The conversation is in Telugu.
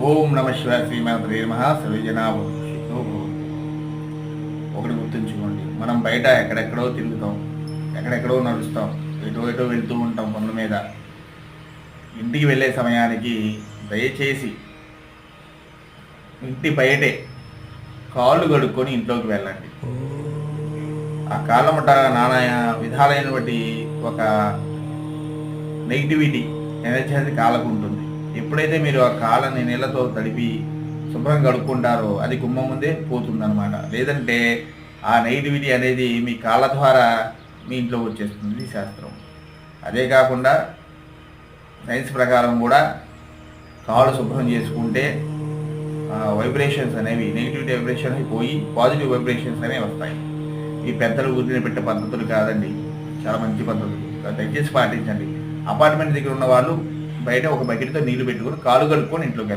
ఓం నమ శివాయ శ్రీమాత్రే నమః సర్వజనాభో. ఒకటి గుర్తుంచుకోండి, మనం బయట ఎక్కడెక్కడో తిరుగుతాం, ఎక్కడెక్కడో నడుస్తాం, ఎటో వెళ్తూ ఉంటాం పనుల మీద. ఇంటికి వెళ్ళే సమయానికి దయచేసి ఇంటి బయటే కాళ్ళు కడుక్కొని ఇంట్లోకి వెళ్ళండి. ఆ కాళ్ళమట నానా విధాలైనటువంటి ఒక నెగిటివిటీ ఎనర్జీ అనేది కాళ్ళకు ఉంటుంది. ఎప్పుడైతే మీరు ఆ కాళ్ళని నీళ్ళతో తడిపి శుభ్రం కడుక్కుంటారో అది గుమ్మం ముందే పోతుందన్నమాట. లేదంటే ఆ నెగిటివిటీ అనేది మీ కాళ్ళ ద్వారా మీ ఇంట్లో వచ్చేస్తుంది శాస్త్రం. అదే కాకుండా సైన్స్ ప్రకారం కూడా కాళ్ళు శుభ్రం చేసుకుంటే వైబ్రేషన్స్ అనేవి, నెగిటివిటీ వైబ్రేషన్ పోయి పాజిటివ్ వైబ్రేషన్స్ అనేవి వస్తాయి. ఈ పెద్దలు ఊరిని పెట్టే పద్ధతులు కాదండి, చాలా మంచి పద్ధతులు, దయచేసి పాటించండి. అపార్ట్మెంట్ దగ్గర ఉన్న వాళ్ళు బయట ఒక బకెట్తో నీళ్లు పెట్టుకొని కాళ్ళు కడుక్కొని ఇంట్లోకి వెళ్ళాలి.